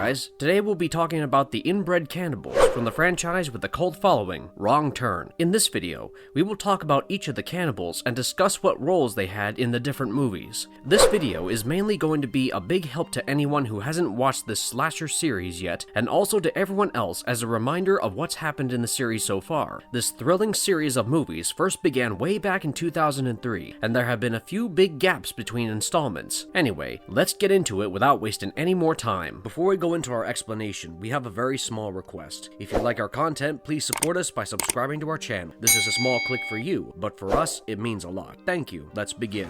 guys, today we'll be talking about the inbred cannibals from the franchise with the cult following, Wrong Turn. In this video, we will talk about each of the cannibals and discuss what roles they had in the different movies. This video is mainly going to be a big help to anyone who hasn't watched this slasher series yet, and also to everyone else as a reminder of what's happened in the series so far. This thrilling series of movies first began way back in 2003, and there have been a few big gaps between installments. Anyway, let's get into it without wasting any more time. Before we go into our explanation, we have a very small request. If you like our content, please support us by subscribing to our channel. This is a small click for you, but for us, it means a lot. Thank you. Let's begin.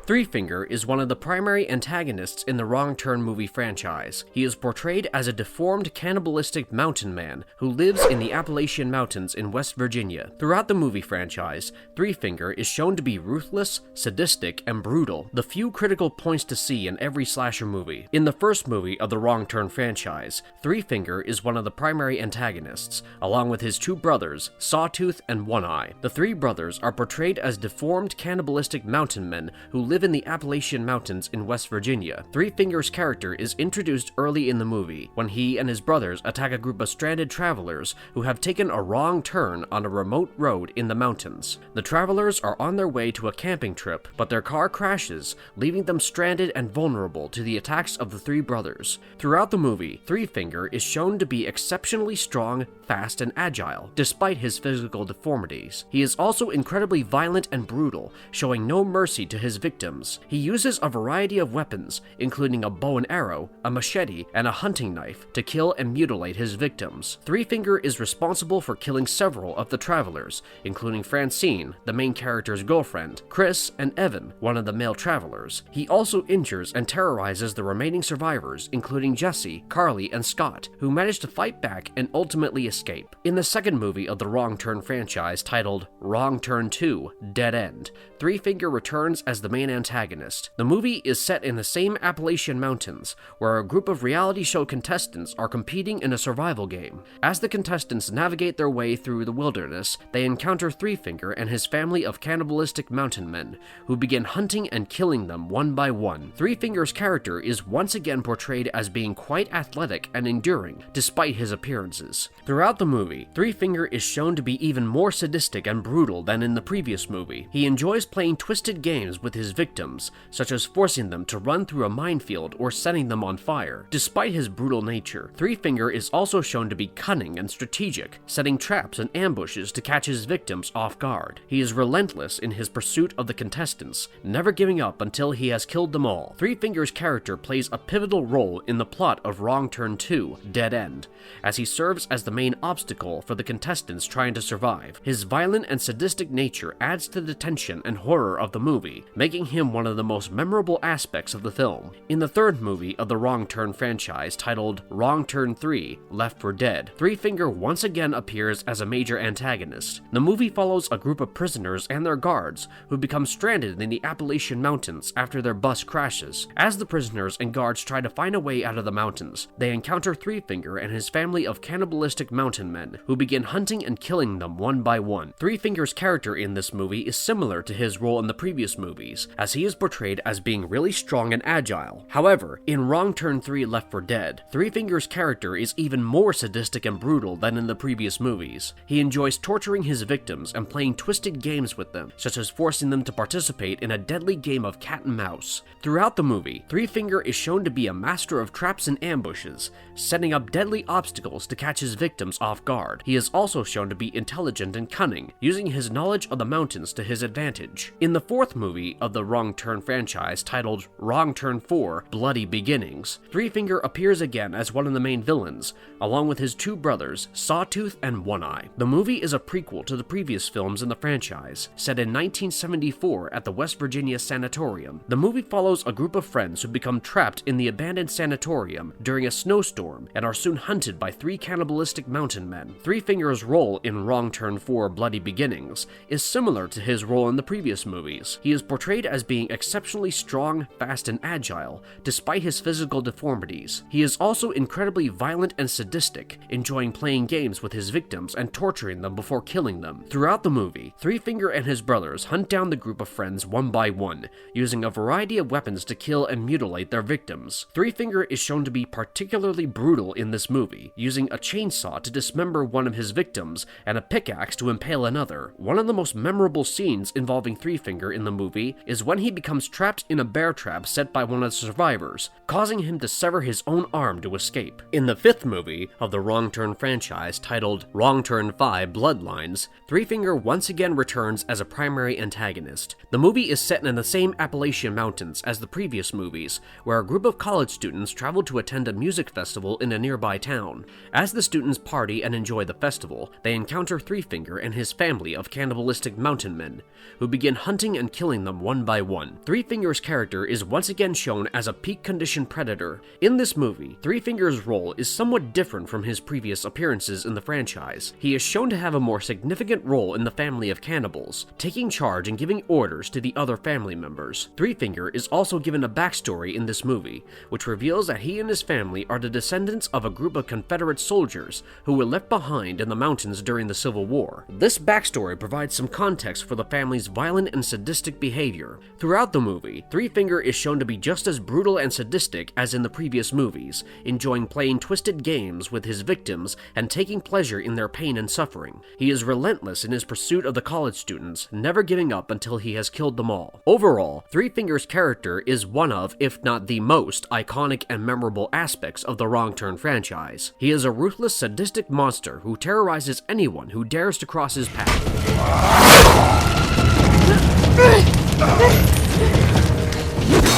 Three Finger is one of the primary antagonists in the Wrong Turn movie franchise. He is portrayed as a deformed, cannibalistic mountain man who lives in the Appalachian Mountains in West Virginia. Throughout the movie franchise, Three Finger is shown to be ruthless, sadistic, and brutal, the few critical points to see in every slasher movie. In the first movie of the Wrong Turn franchise, Three Finger is one of the primary antagonists, along with his two brothers, Sawtooth and One Eye. The three brothers are portrayed as deformed, cannibalistic mountain men who live in the Appalachian Mountains in West Virginia. Three Finger's character is introduced early in the movie, when he and his brothers attack a group of stranded travelers who have taken a wrong turn on a remote road in the mountains. The travelers are on their way to a camping trip, but their car crashes, leaving them stranded and vulnerable to the attacks of the three brothers. Throughout the movie, Three Finger is shown to be exceptionally strong, fast, and agile, despite his physical deformities. He is also incredibly violent and brutal, showing no mercy to his victims. He uses a variety of weapons, including a bow and arrow, a machete, and a hunting knife, to kill and mutilate his victims. Three Finger is responsible for killing several of the travelers, including Francine, the main character's girlfriend, Chris, and Evan, one of the male travelers. He also injures and terrorizes the remaining survivors, including Jesse, Carly, and Scott, who manage to fight back and ultimately escape. In the second movie of the Wrong Turn franchise, titled Wrong Turn 2: Dead End, Three Finger returns as the main antagonist. The movie is set in the same Appalachian Mountains, where a group of reality show contestants are competing in a survival game. As the contestants navigate their way through the wilderness, they encounter Three Finger and his family of cannibalistic mountain men, who begin hunting and killing them one by one. Three Finger's character is once again portrayed as being quite athletic and enduring, despite his appearances. Throughout the movie, Three Finger is shown to be even more sadistic and brutal than in the previous movie. He enjoys playing twisted games with his victims, such as forcing them to run through a minefield or setting them on fire. Despite his brutal nature, Three Finger is also shown to be cunning and strategic, setting traps and ambushes to catch his victims off guard. He is relentless in his pursuit of the contestants, never giving up until he has killed them all. Three Finger's character plays a pivotal role in the plot of Wrong Turn 2: Dead End, as he serves as the main obstacle for the contestants trying to survive. His violent and sadistic nature adds to the tension and horror of the movie, making him one of the most memorable aspects of the film. In the third movie of the Wrong Turn franchise, titled Wrong Turn 3: Left for Dead, Three Finger once again appears as a major antagonist. The movie follows a group of prisoners and their guards who become stranded in the Appalachian Mountains after their bus crashes. As the prisoners and guards try to find a way out of the mountains, they encounter Three Finger and his family of cannibalistic mountain men, who begin hunting and killing them one by one. Three Finger's character in this movie is similar to his role in the previous movies, as he is portrayed as being really strong and agile. However, in Wrong Turn 3: Left for Dead, Three Finger's character is even more sadistic and brutal than in the previous movies. He enjoys torturing his victims and playing twisted games with them, such as forcing them to participate in a deadly game of cat and mouse. Throughout the movie, Three Finger is shown to be a master of traps and ambushes, setting up deadly obstacles to catch his victims off guard. He is also shown to be intelligent and cunning, using his knowledge of the mountains to his advantage. In the fourth movie of the Wrong Turn franchise, titled Wrong Turn 4: Bloody Beginnings, Three Finger appears again as one of the main villains, along with his two brothers, Sawtooth and One Eye. The movie is a prequel to the previous films in the franchise, set in 1974 at the West Virginia Sanatorium. The movie follows a group of friends who become trapped in the abandoned sanatorium during a snowstorm and are soon hunted by three cannibalistic mountain men. Three Finger's role in Wrong Turn 4: Bloody Beginnings is similar to his role in the previous movies. He He is portrayed as being exceptionally strong, fast, and agile, despite his physical deformities. He is also incredibly violent and sadistic, enjoying playing games with his victims and torturing them before killing them. Throughout the movie, Three Finger and his brothers hunt down the group of friends one by one, using a variety of weapons to kill and mutilate their victims. Three Finger is shown to be particularly brutal in this movie, using a chainsaw to dismember one of his victims and a pickaxe to impale another. One of the most memorable scenes involving Three Finger in the movie is when he becomes trapped in a bear trap set by one of the survivors, causing him to sever his own arm to escape. In the fifth movie of the Wrong Turn franchise, titled Wrong Turn 5 Bloodlines, Three Finger once again returns as a primary antagonist. The movie is set in the same Appalachian Mountains as the previous movies, where a group of college students travel to attend a music festival in a nearby town. As the students party and enjoy the festival, they encounter Three Finger and his family of cannibalistic mountain men, who begin hunting and killing them one by one. Three Finger's character is once again shown as a peak condition predator. In this movie, Three Finger's role is somewhat different from his previous appearances in the franchise. He is shown to have a more significant role in the family of cannibals, taking charge and giving orders to the other family members. Three Finger is also given a backstory in this movie, which reveals that he and his family are the descendants of a group of Confederate soldiers who were left behind in the mountains during the Civil War. This backstory provides some context for the family's violent and sadistic behavior. Throughout the movie, Three Finger is shown to be just as brutal and sadistic as in the previous movies, enjoying playing twisted games with his victims and taking pleasure in their pain and suffering. He is relentless in his pursuit of the college students, never giving up until he has killed them all. Overall, Three Finger's character is one of, if not the most, iconic and memorable aspects of the Wrong Turn franchise. He is a ruthless, sadistic monster who terrorizes anyone who dares to cross his path.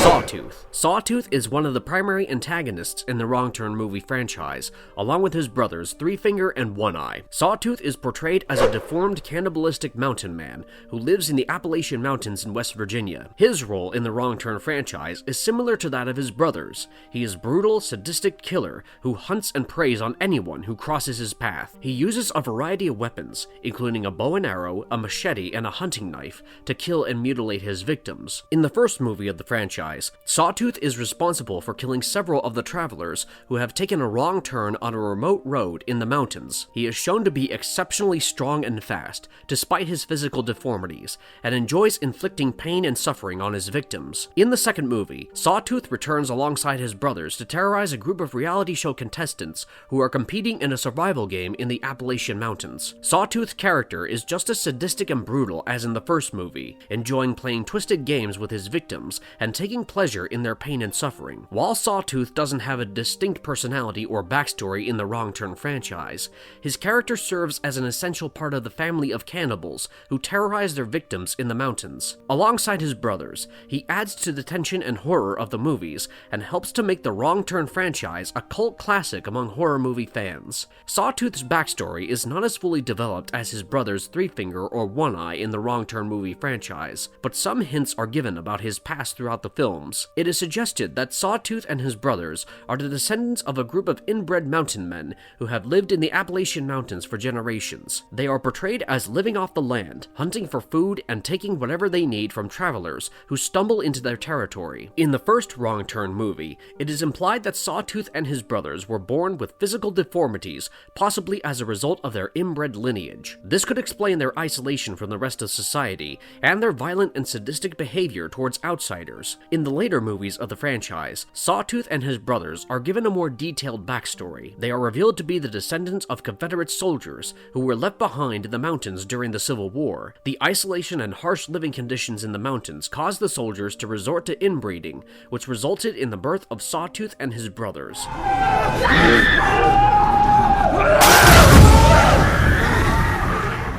Sawtooth. Sawtooth is one of the primary antagonists in the Wrong Turn movie franchise, along with his brothers Three Finger and One Eye. Sawtooth is portrayed as a deformed, cannibalistic mountain man who lives in the Appalachian Mountains in West Virginia. His role in the Wrong Turn franchise is similar to that of his brothers. He is a brutal, sadistic killer who hunts and preys on anyone who crosses his path. He uses a variety of weapons, including a bow and arrow, a machete, and a hunting knife, to kill and mutilate his victims. In the first movie of the franchise, Sawtooth is responsible for killing several of the travelers who have taken a wrong turn on a remote road in the mountains. He is shown to be exceptionally strong and fast, despite his physical deformities, and enjoys inflicting pain and suffering on his victims. In the second movie, Sawtooth returns alongside his brothers to terrorize a group of reality show contestants who are competing in a survival game in the Appalachian Mountains. Sawtooth's character is just as sadistic and brutal as in the first movie, enjoying playing twisted games with his victims and taking pleasure in their pain and suffering. While Sawtooth doesn't have a distinct personality or backstory in the Wrong Turn franchise, his character serves as an essential part of the family of cannibals who terrorize their victims in the mountains. Alongside his brothers, he adds to the tension and horror of the movies and helps to make the Wrong Turn franchise a cult classic among horror movie fans. Sawtooth's backstory is not as fully developed as his brothers Three Finger or One Eye in the Wrong Turn movie franchise, but some hints are given about his past throughout the films. It is suggested that Sawtooth and his brothers are the descendants of a group of inbred mountain men who have lived in the Appalachian Mountains for generations. They are portrayed as living off the land, hunting for food and taking whatever they need from travelers who stumble into their territory. In the first Wrong Turn movie, it is implied that Sawtooth and his brothers were born with physical deformities, possibly as a result of their inbred lineage. This could explain their isolation from the rest of society and their violent and sadistic behavior towards outsiders. In the later movies of the franchise, Sawtooth and his brothers are given a more detailed backstory. They are revealed to be the descendants of Confederate soldiers who were left behind in the mountains during the Civil War. The isolation and harsh living conditions in the mountains caused the soldiers to resort to inbreeding, which resulted in the birth of Sawtooth and his brothers.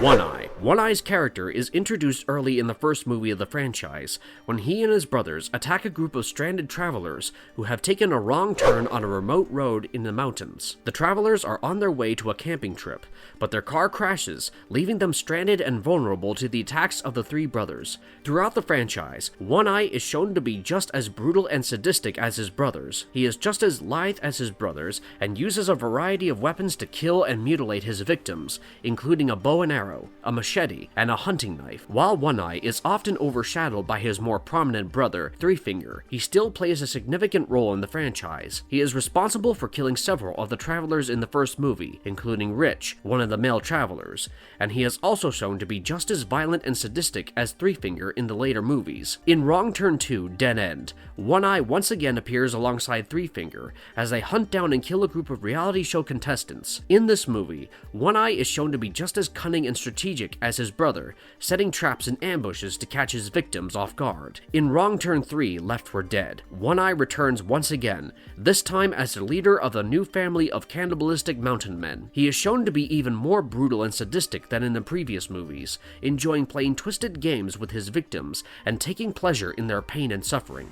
One Eye. One Eye's character is introduced early in the first movie of the franchise, when he and his brothers attack a group of stranded travelers who have taken a wrong turn on a remote road in the mountains. The travelers are on their way to a camping trip, but their car crashes, leaving them stranded and vulnerable to the attacks of the three brothers. Throughout the franchise, One Eye is shown to be just as brutal and sadistic as his brothers. He is just as lithe as his brothers, and uses a variety of weapons to kill and mutilate his victims, including a bow and arrow, a machete machete, and a hunting knife. While One Eye is often overshadowed by his more prominent brother, Three Finger, he still plays a significant role in the franchise. He is responsible for killing several of the travelers in the first movie, including Rich, one of the male travelers, and he is also shown to be just as violent and sadistic as Three Finger in the later movies. In Wrong Turn 2: Dead End, One Eye once again appears alongside Three Finger as they hunt down and kill a group of reality show contestants. In this movie, One Eye is shown to be just as cunning and strategic as his brother, setting traps and ambushes to catch his victims off guard. In Wrong Turn 3: Left for Dead, One Eye returns once again, this time as the leader of a new family of cannibalistic mountain men. He is shown to be even more brutal and sadistic than in the previous movies, enjoying playing twisted games with his victims and taking pleasure in their pain and suffering.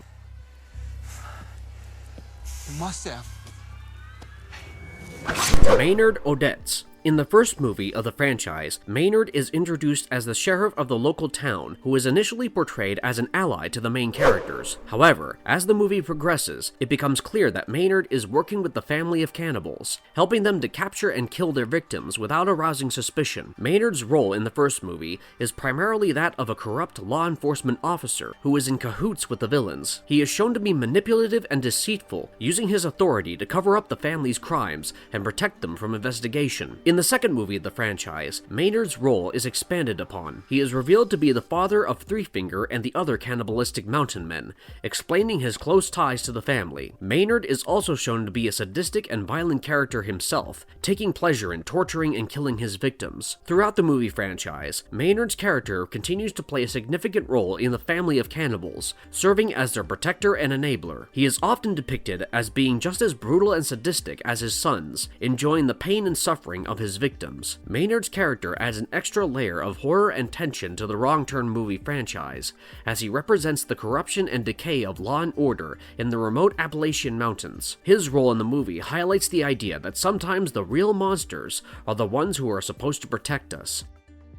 You must have. Maynard Odets. In the first movie of the franchise, Maynard is introduced as the sheriff of the local town, who is initially portrayed as an ally to the main characters. However, as the movie progresses, it becomes clear that Maynard is working with the family of cannibals, helping them to capture and kill their victims without arousing suspicion. Maynard's role in the first movie is primarily that of a corrupt law enforcement officer who is in cahoots with the villains. He is shown to be manipulative and deceitful, using his authority to cover up the family's crimes and protect them from investigation. In the second movie of the franchise, Maynard's role is expanded upon. He is revealed to be the father of Three Finger and the other cannibalistic mountain men, explaining his close ties to the family. Maynard is also shown to be a sadistic and violent character himself, taking pleasure in torturing and killing his victims. Throughout the movie franchise, Maynard's character continues to play a significant role in the family of cannibals, serving as their protector and enabler. He is often depicted as being just as brutal and sadistic as his sons, enjoying the pain and suffering of his victims. Maynard's character adds an extra layer of horror and tension to the Wrong Turn movie franchise, as he represents the corruption and decay of law and order in the remote Appalachian Mountains. His role in the movie highlights the idea that sometimes the real monsters are the ones who are supposed to protect us.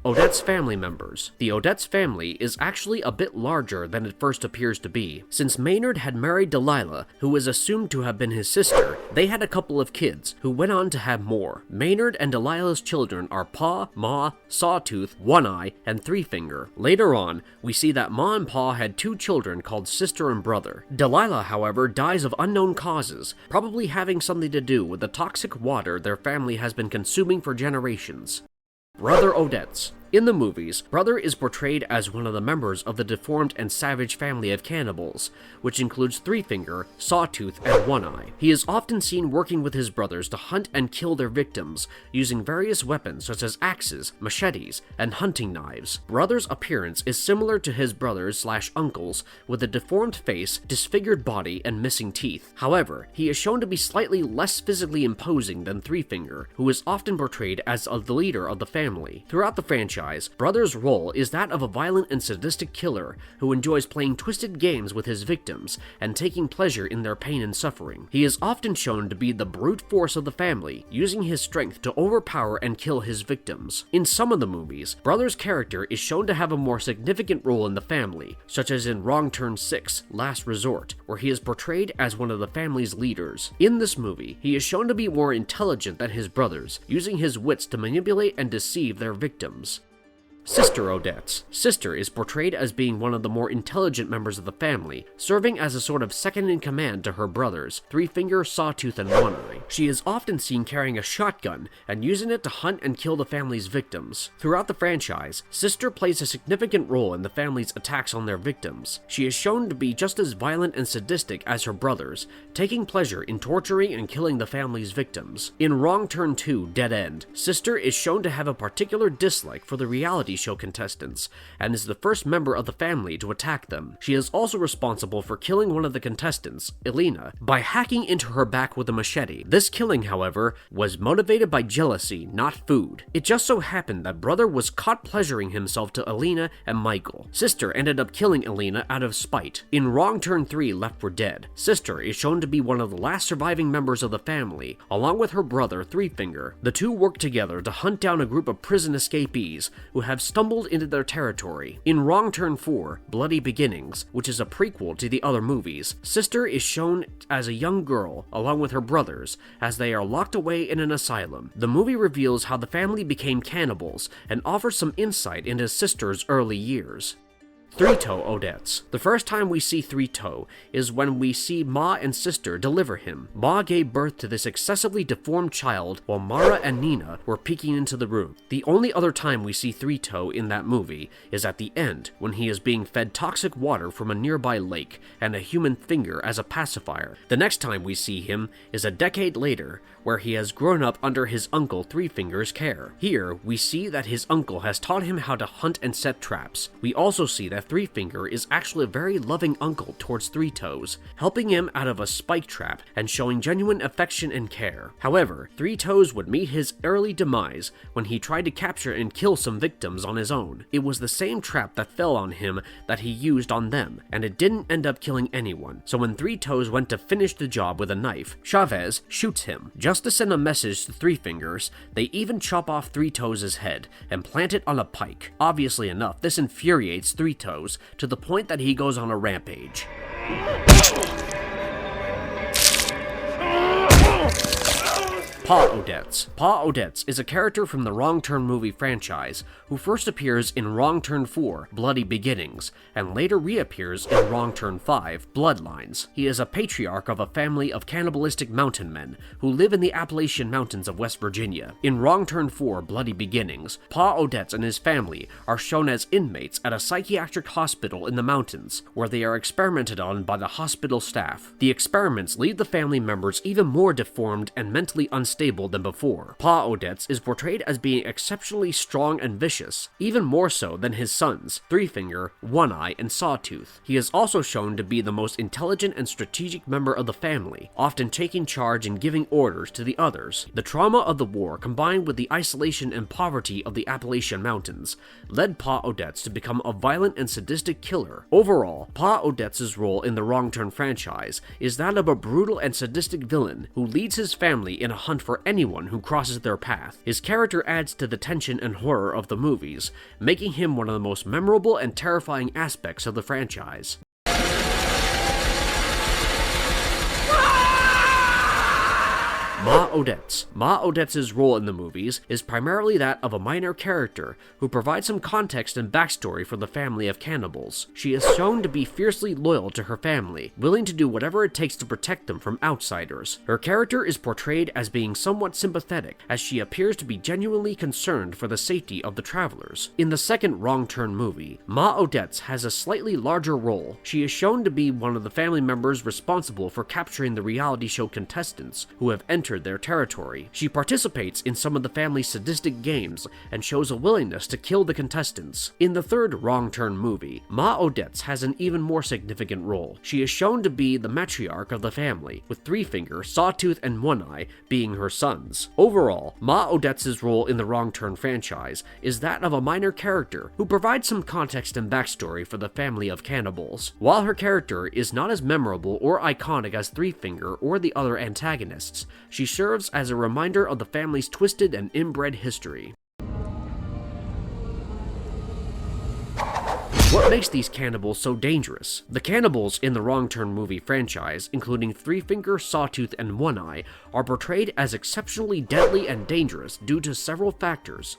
Odets family members. The Odets family is actually a bit larger than it first appears to be. Since Maynard had married Delilah, who is assumed to have been his sister, they had a couple of kids, who went on to have more. Maynard and Delilah's children are Paw, Ma, Sawtooth, One Eye, and Three Finger. Later on, we see that Ma and Paw had two children called Sister and Brother. Delilah, however, dies of unknown causes, probably having something to do with the toxic water their family has been consuming for generations. Brother Odets. In the movies, Brother is portrayed as one of the members of the deformed and savage family of cannibals, which includes Three Finger, Sawtooth, and One Eye. He is often seen working with his brothers to hunt and kill their victims, using various weapons such as axes, machetes, and hunting knives. Brother's appearance is similar to his brothers/uncles, with a deformed face, disfigured body, and missing teeth. However, he is shown to be slightly less physically imposing than Three Finger, who is often portrayed as the leader of the family. Throughout the franchise, Brother's role is that of a violent and sadistic killer who enjoys playing twisted games with his victims and taking pleasure in their pain and suffering. He is often shown to be the brute force of the family, using his strength to overpower and kill his victims. In some of the movies, Brother's character is shown to have a more significant role in the family, such as in Wrong Turn 6: Last Resort, where he is portrayed as one of the family's leaders. In this movie, he is shown to be more intelligent than his brothers, using his wits to manipulate and deceive their victims. Sister Odets. Sister is portrayed as being one of the more intelligent members of the family, serving as a sort of second-in-command to her brothers, Three Finger, Sawtooth, and One Eye. She is often seen carrying a shotgun and using it to hunt and kill the family's victims. Throughout the franchise, Sister plays a significant role in the family's attacks on their victims. She is shown to be just as violent and sadistic as her brothers, taking pleasure in torturing and killing the family's victims. In Wrong Turn 2: Dead End, Sister is shown to have a particular dislike for the reality show contestants, and is the first member of the family to attack them. She is also responsible for killing one of the contestants, Elena, by hacking into her back with a machete. This killing, however, was motivated by jealousy, not food. It just so happened that Brother was caught pleasuring himself to Elena and Michael. Sister ended up killing Elena out of spite. In Wrong Turn 3: Left for Dead, Sister is shown to be one of the last surviving members of the family, along with her brother Three Finger. The two work together to hunt down a group of prison escapees who have stumbled into their territory. In Wrong Turn 4, Bloody Beginnings, which is a prequel to the other movies, Sister is shown as a young girl along with her brothers as they are locked away in an asylum. The movie reveals how the family became cannibals and offers some insight into Sister's early years. Three-Toe Odets. The first time we see Three-Toe is when we see Ma and Sister deliver him. Ma gave birth to this excessively deformed child while Mara and Nina were peeking into the room. The only other time we see Three-Toe in that movie is at the end when he is being fed toxic water from a nearby lake and a human finger as a pacifier. The next time we see him is a decade later where he has grown up under his uncle Three Finger's care. Here, we see that his uncle has taught him how to hunt and set traps. We also see that Three Finger is actually a very loving uncle towards Three Toes, helping him out of a spike trap and showing genuine affection and care. However, Three Toes would meet his early demise when he tried to capture and kill some victims on his own. It was the same trap that fell on him that he used on them, and it didn't end up killing anyone. So when Three Toes went to finish the job with a knife, Chavez shoots him. Just to send a message to Three Fingers, they even chop off Three Toes' head and plant it on a pike. Obviously enough, this infuriates Three Toes to the point that he goes on a rampage. Paw Odets. Paw Odets is a character from the Wrong Turn movie franchise who first appears in Wrong Turn 4, Bloody Beginnings, and later reappears in Wrong Turn 5, Bloodlines. He is a patriarch of a family of cannibalistic mountain men who live in the Appalachian Mountains of West Virginia. In Wrong Turn 4, Bloody Beginnings, Paw Odets and his family are shown as inmates at a psychiatric hospital in the mountains, where they are experimented on by the hospital staff. The experiments leave the family members even more deformed and mentally unstable than before. Paw Odets is portrayed as being exceptionally strong and vicious, even more so than his sons, Three Finger, One Eye, and Sawtooth. He is also shown to be the most intelligent and strategic member of the family, often taking charge and giving orders to the others. The trauma of the war, combined with the isolation and poverty of the Appalachian Mountains, led Paw Odets to become a violent and sadistic killer. Overall, Paw Odets' role in the Wrong Turn franchise is that of a brutal and sadistic villain who leads his family in a hunt for anyone who crosses their path. His character adds to the tension and horror of the movies, making him one of the most memorable and terrifying aspects of the franchise. Ma Odets. Ma Odets' role in the movies is primarily that of a minor character who provides some context and backstory for the family of cannibals. She is shown to be fiercely loyal to her family, willing to do whatever it takes to protect them from outsiders. Her character is portrayed as being somewhat sympathetic, as she appears to be genuinely concerned for the safety of the travelers. In the second Wrong Turn movie, Ma Odets has a slightly larger role. She is shown to be one of the family members responsible for capturing the reality show contestants who have entered their territory. She participates in some of the family's sadistic games and shows a willingness to kill the contestants. In the third Wrong Turn movie, Ma Odets has an even more significant role. She is shown to be the matriarch of the family, with Three Finger, Sawtooth, and One Eye being her sons. Overall, Ma Odets' role in the Wrong Turn franchise is that of a minor character who provides some context and backstory for the family of cannibals. While her character is not as memorable or iconic as Three Finger or the other antagonists, she serves as a reminder of the family's twisted and inbred history. What makes these cannibals so dangerous? The cannibals in the Wrong Turn movie franchise, including Three Finger, Sawtooth, and One Eye, are portrayed as exceptionally deadly and dangerous due to several factors.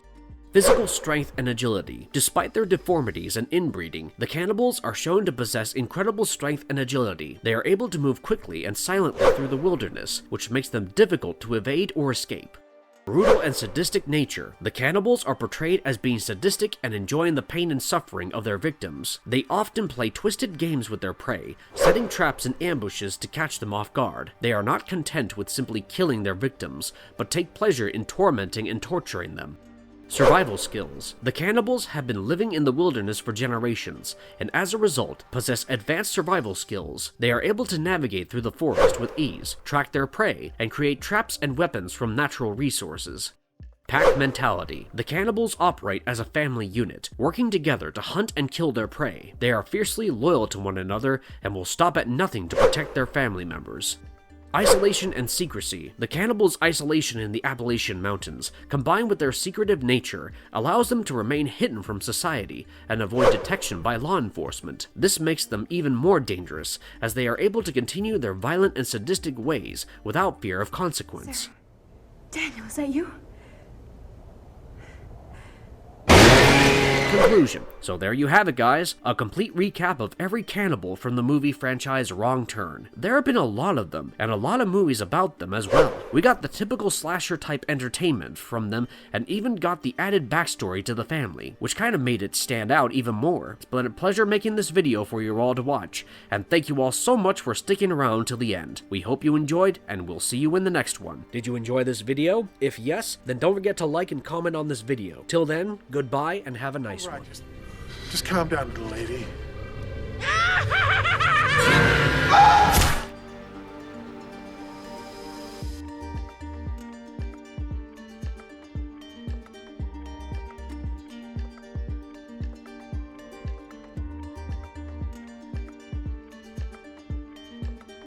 Physical strength and agility. Despite their deformities and inbreeding, the cannibals are shown to possess incredible strength and agility. They are able to move quickly and silently through the wilderness, which makes them difficult to evade or escape. Brutal and sadistic nature. The cannibals are portrayed as being sadistic and enjoying the pain and suffering of their victims. They often play twisted games with their prey, setting traps and ambushes to catch them off guard. They are not content with simply killing their victims, but take pleasure in tormenting and torturing them. Survival skills. The cannibals have been living in the wilderness for generations, and as a result, possess advanced survival skills. They are able to navigate through the forest with ease, track their prey, and create traps and weapons from natural resources. Pack mentality. The cannibals operate as a family unit, working together to hunt and kill their prey. They are fiercely loyal to one another and will stop at nothing to protect their family members. Isolation and secrecy. The cannibals' isolation in the Appalachian Mountains, combined with their secretive nature, allows them to remain hidden from society and avoid detection by law enforcement. This makes them even more dangerous, as they are able to continue their violent and sadistic ways without fear of consequence. Sarah. Daniel, is that you? Conclusion. So there you have it, guys. A complete recap of every cannibal from the movie franchise Wrong Turn. There have been a lot of them, and a lot of movies about them as well. We got the typical slasher type entertainment from them, and even got the added backstory to the family, which kind of made it stand out even more. It's been a pleasure making this video for you all to watch, and thank you all so much for sticking around till the end. We hope you enjoyed, and we'll see you in the next one. Did you enjoy this video? If yes, then don't forget to like and comment on this video. Till then, goodbye and have a nice one. Just calm down, little lady.